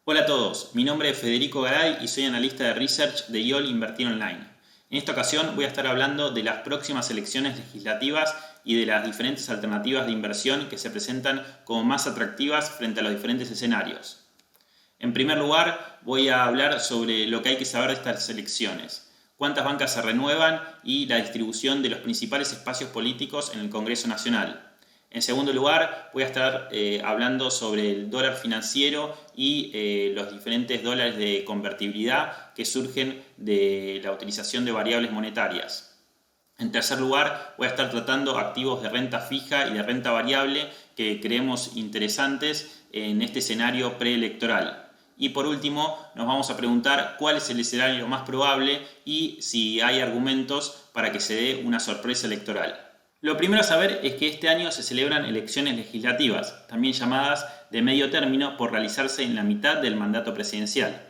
Hola a todos, mi nombre es Federico Garay y soy analista de research de IOL Invertir Online. En esta ocasión voy a estar hablando de las próximas elecciones legislativas y de las diferentes alternativas de inversión que se presentan como más atractivas frente a los diferentes escenarios. En primer lugar, voy a hablar sobre lo que hay que saber de estas elecciones, cuántas bancas se renuevan y la distribución de los principales espacios políticos en el Congreso Nacional. En segundo lugar, voy a estar hablando sobre el dólar financiero y los diferentes dólares de convertibilidad que surgen de la utilización de variables monetarias. En tercer lugar, voy a estar tratando activos de renta fija y de renta variable que creemos interesantes en este escenario preelectoral. Y por último, nos vamos a preguntar cuál es el escenario más probable y si hay argumentos para que se dé una sorpresa electoral. Lo primero a saber es que este año se celebran elecciones legislativas, también llamadas de medio término por realizarse en la mitad del mandato presidencial.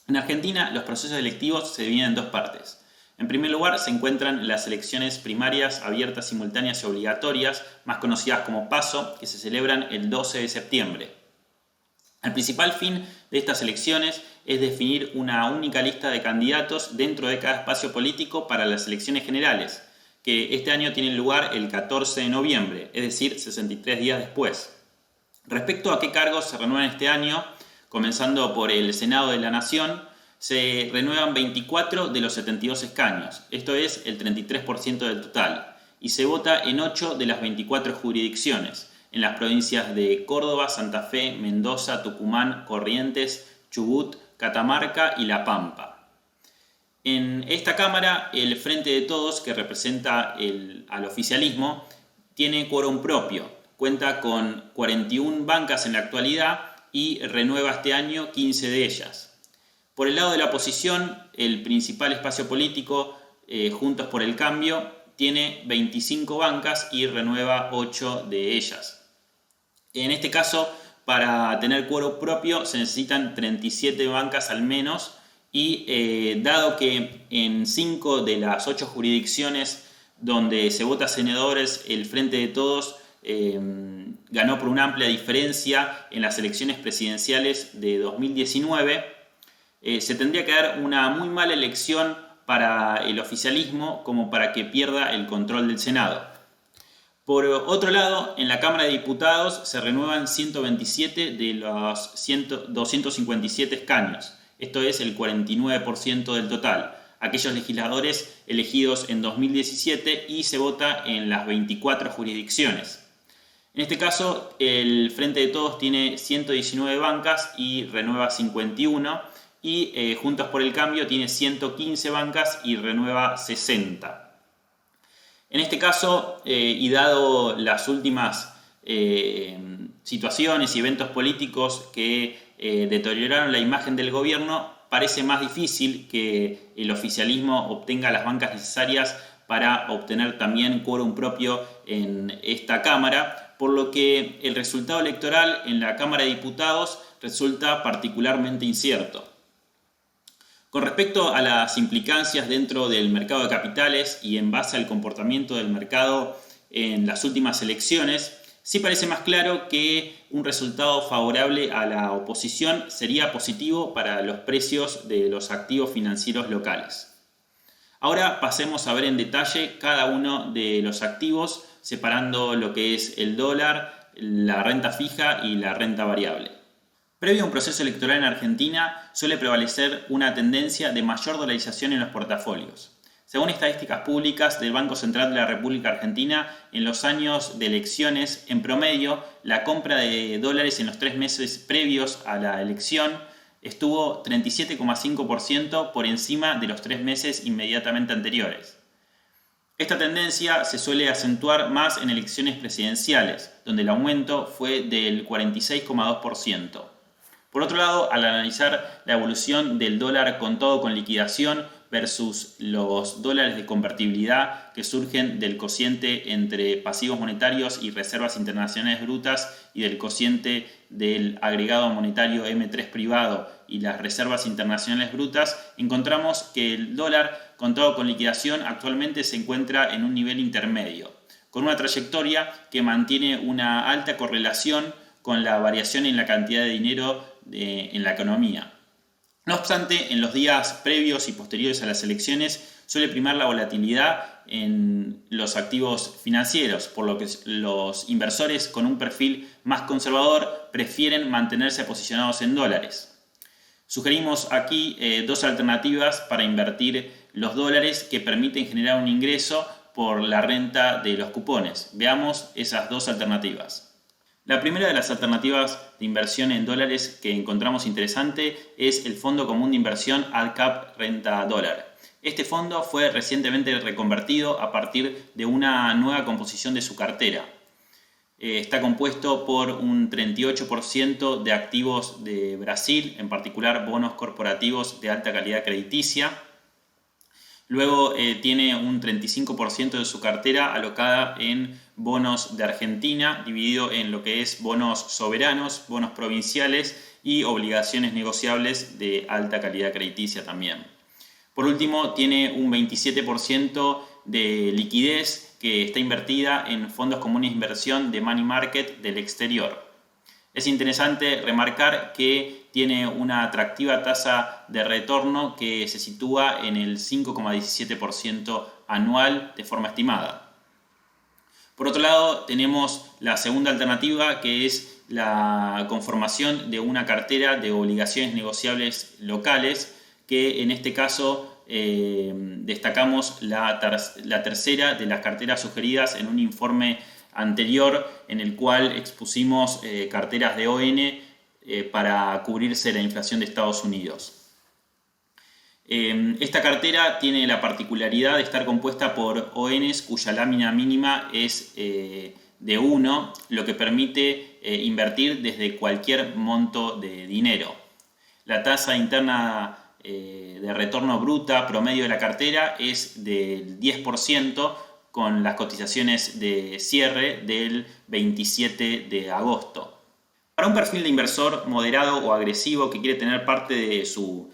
En Argentina, los procesos electivos se dividen en dos partes. En primer lugar, se encuentran las elecciones primarias abiertas, simultáneas y obligatorias, más conocidas como PASO, que se celebran el 12 de septiembre. El principal fin de estas elecciones es definir una única lista de candidatos dentro de cada espacio político para las elecciones generales, que este año tienen lugar el 14 de noviembre, es decir, 63 días después. Respecto a qué cargos se renuevan este año, comenzando por el Senado de la Nación, se renuevan 24 de los 72 escaños, esto es el 33% del total, y se vota en 8 de las 24 jurisdicciones, en las provincias de Córdoba, Santa Fe, Mendoza, Tucumán, Corrientes, Chubut, Catamarca y La Pampa. En esta Cámara, el Frente de Todos, que representa al oficialismo, tiene quórum propio. Cuenta con 41 bancas en la actualidad y renueva este año 15 de ellas. Por el lado de la oposición, el principal espacio político, Juntos por el Cambio, tiene 25 bancas y renueva 8 de ellas. En este caso, para tener quórum propio se necesitan 37 bancas al menos. Y dado que en 5 de las 8 jurisdicciones donde se vota senadores, el Frente de Todos ganó por una amplia diferencia en las elecciones presidenciales de 2019, se tendría que dar una muy mala elección para el oficialismo como para que pierda el control del Senado. Por otro lado, en la Cámara de Diputados se renuevan 127 de los 257 escaños. Esto es el 49% del total, aquellos legisladores elegidos en 2017 y se vota en las 24 jurisdicciones. En este caso, el Frente de Todos tiene 119 bancas y renueva 51, y Juntos por el Cambio tiene 115 bancas y renueva 60. En este caso, y dado las últimas situaciones y eventos políticos que deterioraron la imagen del gobierno, parece más difícil que el oficialismo obtenga las bancas necesarias para obtener también quórum propio en esta Cámara, por lo que el resultado electoral en la Cámara de Diputados resulta particularmente incierto. Con respecto a las implicancias dentro del mercado de capitales y en base al comportamiento del mercado en las últimas elecciones, sí parece más claro que un resultado favorable a la oposición sería positivo para los precios de los activos financieros locales. Ahora pasemos a ver en detalle cada uno de los activos, separando lo que es el dólar, la renta fija y la renta variable. Previo a un proceso electoral en Argentina, suele prevalecer una tendencia de mayor dolarización en los portafolios. Según estadísticas públicas del Banco Central de la República Argentina, en los años de elecciones, en promedio, la compra de dólares en los 3 meses previos a la elección estuvo 37,5% por encima de los 3 meses inmediatamente anteriores. Esta tendencia se suele acentuar más en elecciones presidenciales, donde el aumento fue del 46,2%. Por otro lado, al analizar la evolución del dólar contado con liquidación versus los dólares de convertibilidad que surgen del cociente entre pasivos monetarios y reservas internacionales brutas y del cociente del agregado monetario M3 privado y las reservas internacionales brutas, encontramos que el dólar contado con liquidación actualmente se encuentra en un nivel intermedio, con una trayectoria que mantiene una alta correlación con la variación en la cantidad de dinero en la economía. No obstante, en los días previos y posteriores a las elecciones suele primar la volatilidad en los activos financieros, por lo que los inversores con un perfil más conservador prefieren mantenerse posicionados en dólares. Sugerimos aquí dos alternativas para invertir los dólares que permiten generar un ingreso por la renta de los cupones. Veamos esas dos alternativas. La primera de las alternativas de inversión en dólares que encontramos interesante es el Fondo Común de Inversión AdCap Renta Dólar. Este fondo fue recientemente reconvertido a partir de una nueva composición de su cartera. Está compuesto por un 38% de activos de Brasil, en particular bonos corporativos de alta calidad crediticia. Luego tiene un 35% de su cartera alocada en bonos de Argentina, dividido en lo que es bonos soberanos, bonos provinciales y obligaciones negociables de alta calidad crediticia también. Por último, tiene un 27% de liquidez que está invertida en fondos comunes de inversión de money market del exterior. Es interesante remarcar que tiene una atractiva tasa de retorno que se sitúa en el 5,17% anual de forma estimada. Por otro lado, tenemos la segunda alternativa, que es la conformación de una cartera de obligaciones negociables locales, que en este caso destacamos la tercera de las carteras sugeridas en un informe anterior en el cual expusimos carteras de ON para cubrirse la inflación de Estados Unidos. Esta cartera tiene la particularidad de estar compuesta por ONs cuya lámina mínima es de 1, lo que permite invertir desde cualquier monto de dinero. La tasa interna de retorno bruta promedio de la cartera es del 10%, con las cotizaciones de cierre del 27 de agosto. Para un perfil de inversor moderado o agresivo que quiere tener parte de su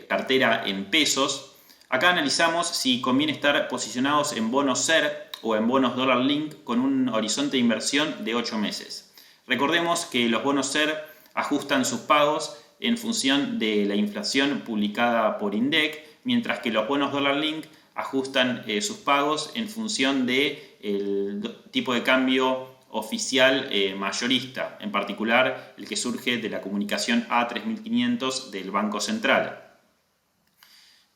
cartera en pesos, acá analizamos si conviene estar posicionados en bonos SER o en bonos Dollar Link con un horizonte de inversión de 8 meses. Recordemos que los bonos SER ajustan sus pagos en función de la inflación publicada por INDEC, mientras que los bonos Dollar Link ajustan sus pagos en función del tipo de cambio oficial mayorista, en particular el que surge de la comunicación A3500 del Banco Central.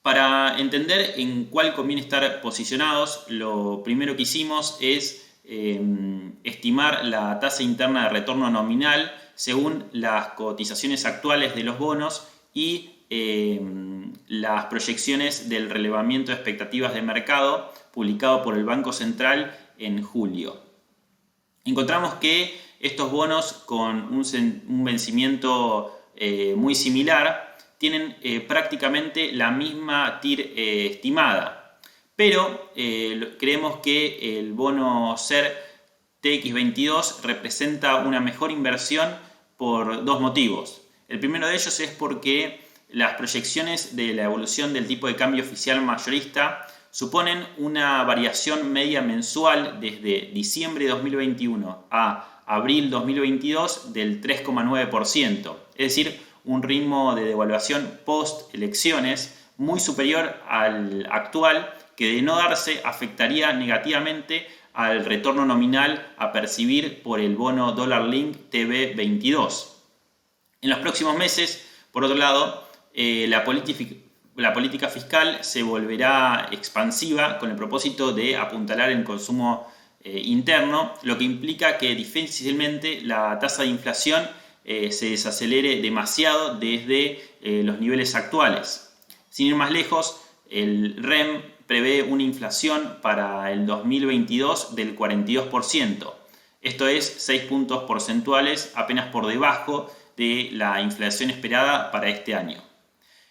Para entender en cuál conviene estar posicionados, lo primero que hicimos es estimar la tasa interna de retorno nominal según las cotizaciones actuales de los bonos y las proyecciones del relevamiento de expectativas de mercado publicado por el Banco Central en julio. Encontramos que estos bonos con un vencimiento muy similar tienen prácticamente la misma TIR estimada, pero creemos que el bono SER TX22 representa una mejor inversión por dos motivos. El primero de ellos es porque las proyecciones de la evolución del tipo de cambio oficial mayorista suponen una variación media mensual desde diciembre de 2021 a abril 2022 del 3,9%, es decir, un ritmo de devaluación post-elecciones muy superior al actual, que de no darse afectaría negativamente al retorno nominal a percibir por el bono Dollar Link TB22. En los próximos meses, por otro lado, la política fiscal se volverá expansiva con el propósito de apuntalar el consumo interno, lo que implica que difícilmente la tasa de inflación se desacelere demasiado desde los niveles actuales. Sin ir más lejos, el REM prevé una inflación para el 2022 del 42%. Esto es 6 puntos porcentuales, apenas por debajo de la inflación esperada para este año.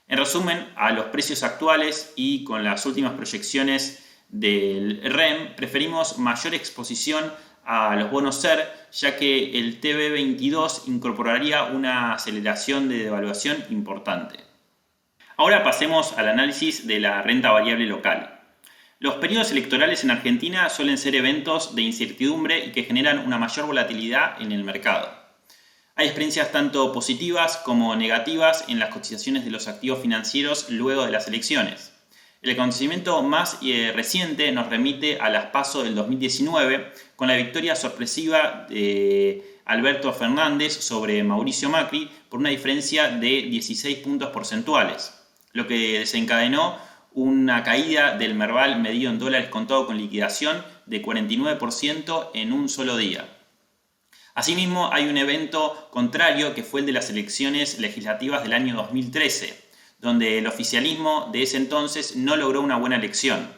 En resumen, a los precios actuales y con las últimas proyecciones del REM, preferimos mayor exposición a los bonos SER, ya que el TB22 incorporaría una aceleración de devaluación importante. Ahora pasemos al análisis de la renta variable local. Los periodos electorales en Argentina suelen ser eventos de incertidumbre y que generan una mayor volatilidad en el mercado. Hay experiencias tanto positivas como negativas en las cotizaciones de los activos financieros luego de las elecciones. El acontecimiento más reciente nos remite a las PASO del 2019, con la victoria sorpresiva de Alberto Fernández sobre Mauricio Macri por una diferencia de 16 puntos porcentuales, lo que desencadenó una caída del Merval medido en dólares contado con liquidación de 49% en un solo día. Asimismo, hay un evento contrario que fue el de las elecciones legislativas del año 2013, donde el oficialismo de ese entonces no logró una buena elección.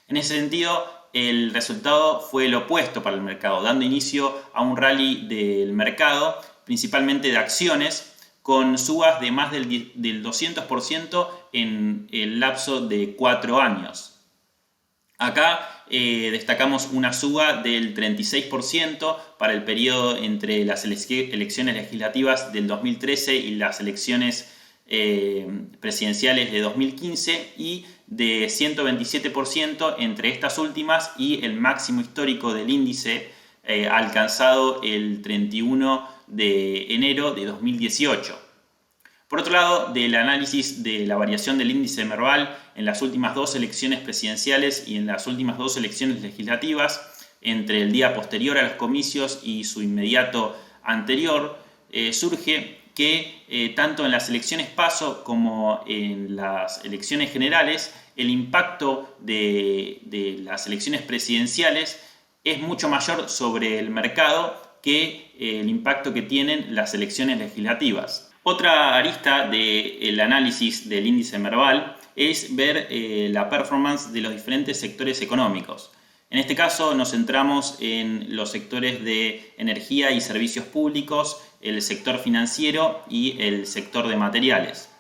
En ese sentido, el resultado fue el opuesto para el mercado, dando inicio a un rally del mercado, principalmente de acciones, con subas de más del 200% en el lapso de 4 años. Acá destacamos una suba del 36% para el periodo entre las elecciones legislativas del 2013 y las elecciones presidenciales de 2015 y de 127% entre estas últimas y el máximo histórico del índice alcanzado el 31 de enero de 2018. Por otro lado, del análisis de la variación del índice Merval en las últimas 2 elecciones presidenciales y en las últimas 2 elecciones legislativas, entre el día posterior a los comicios y su inmediato anterior, surge que tanto en las elecciones PASO como en las elecciones generales, el impacto de las elecciones presidenciales es mucho mayor sobre el mercado que el impacto que tienen las elecciones legislativas. Otra arista del análisis del índice Merval es ver la performance de los diferentes sectores económicos. En este caso nos centramos en los sectores de energía y servicios públicos, el sector financiero y el sector de materiales.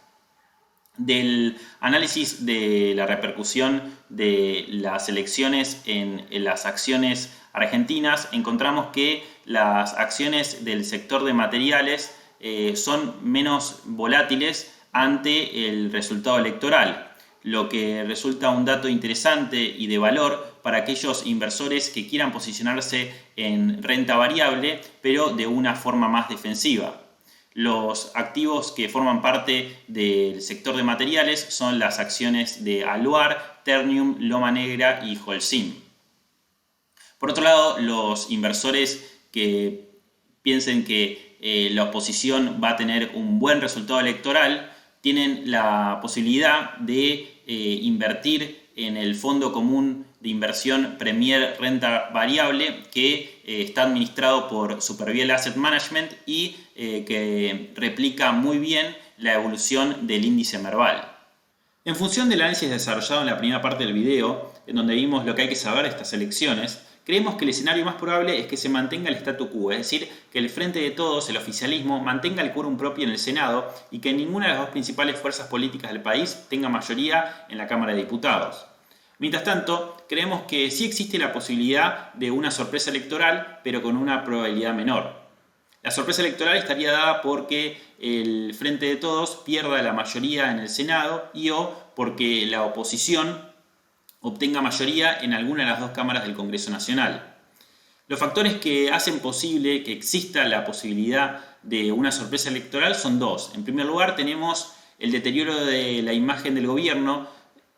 Del análisis de la repercusión de las elecciones en las acciones argentinas, encontramos que las acciones del sector de materiales son menos volátiles ante el resultado electoral, lo que resulta un dato interesante y de valor para aquellos inversores que quieran posicionarse en renta variable, pero de una forma más defensiva. Los activos que forman parte del sector de materiales son las acciones de Aluar, Ternium, Loma Negra y Holcim. Por otro lado, los inversores que piensen que la oposición va a tener un buen resultado electoral tienen la posibilidad de invertir en el Fondo Común de Inversión Premier Renta Variable, que está administrado por Superviel Asset Management y que replica muy bien la evolución del índice Merval. En función del análisis desarrollado en la primera parte del video, en donde vimos lo que hay que saber de estas elecciones, creemos que el escenario más probable es que se mantenga el statu quo, es decir, que el Frente de Todos, el oficialismo, mantenga el quórum propio en el Senado y que ninguna de las 2 principales fuerzas políticas del país tenga mayoría en la Cámara de Diputados. Mientras tanto, creemos que sí existe la posibilidad de una sorpresa electoral, pero con una probabilidad menor. La sorpresa electoral estaría dada porque el Frente de Todos pierda la mayoría en el Senado y o porque la oposición obtenga mayoría en alguna de las 2 cámaras del Congreso Nacional. Los factores que hacen posible que exista la posibilidad de una sorpresa electoral son 2. En primer lugar, tenemos el deterioro de la imagen del gobierno,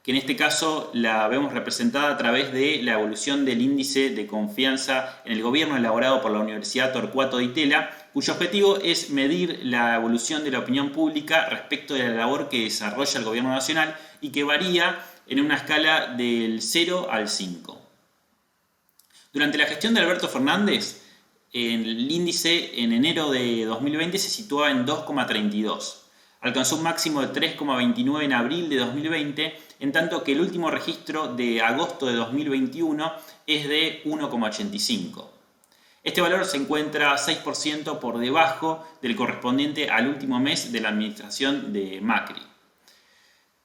que en este caso la vemos representada a través de la evolución del índice de confianza en el gobierno elaborado por la Universidad Torcuato Di Tella, cuyo objetivo es medir la evolución de la opinión pública respecto de la labor que desarrolla el gobierno nacional y que varía en una escala del 0 al 5. Durante la gestión de Alberto Fernández, el índice en enero de 2020 se situaba en 2,32. Alcanzó un máximo de 3,29 en abril de 2020, en tanto que el último registro de agosto de 2021 es de 1,85. Este valor se encuentra 6% por debajo del correspondiente al último mes de la administración de Macri.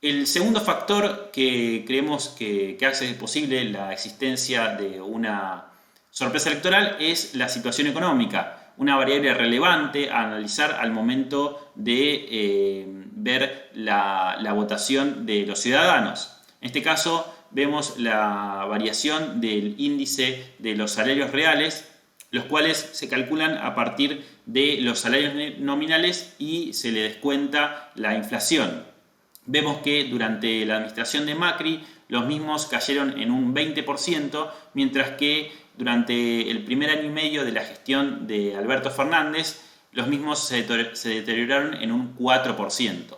El segundo factor que creemos que hace posible la existencia de una sorpresa electoral es la situación económica, una variable relevante a analizar al momento de ver la votación de los ciudadanos. En este caso vemos la variación del índice de los salarios reales, los cuales se calculan a partir de los salarios nominales y se le descuenta la inflación. Vemos que durante la administración de Macri los mismos cayeron en un 20%, mientras que durante el primer año y medio de la gestión de Alberto Fernández los mismos se deterioraron en un 4%.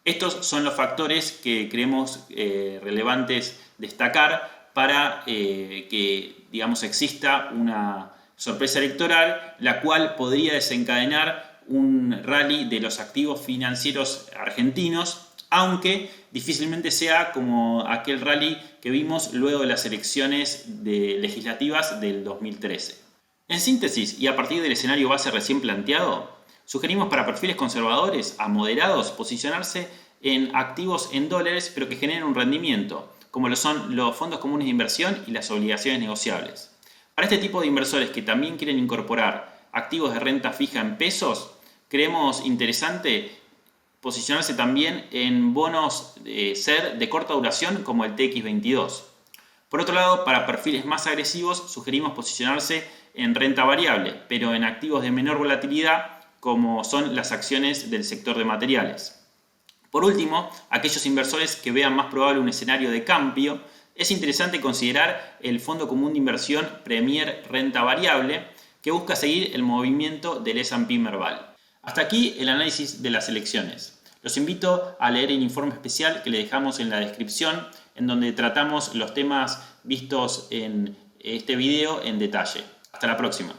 Estos son los factores que creemos relevantes destacar para que, digamos, exista una sorpresa electoral, la cual podría desencadenar un rally de los activos financieros argentinos, aunque difícilmente sea como aquel rally que vimos luego de las elecciones legislativas del 2013. En síntesis, y a partir del escenario base recién planteado, sugerimos para perfiles conservadores a moderados posicionarse en activos en dólares pero que generen un rendimiento, como lo son los fondos comunes de inversión y las obligaciones negociables. Para este tipo de inversores que también quieren incorporar activos de renta fija en pesos, creemos interesante posicionarse también en bonos SER de corta duración como el TX22. Por otro lado, para perfiles más agresivos sugerimos posicionarse en renta variable, pero en activos de menor volatilidad como son las acciones del sector de materiales. Por último, aquellos inversores que vean más probable un escenario de cambio, es interesante considerar el fondo común de inversión Premier Renta Variable, que busca seguir el movimiento del S&P Merval. Hasta aquí el análisis de las elecciones. Los invito a leer el informe especial que le dejamos en la descripción, en donde tratamos los temas vistos en este video en detalle. Hasta la próxima.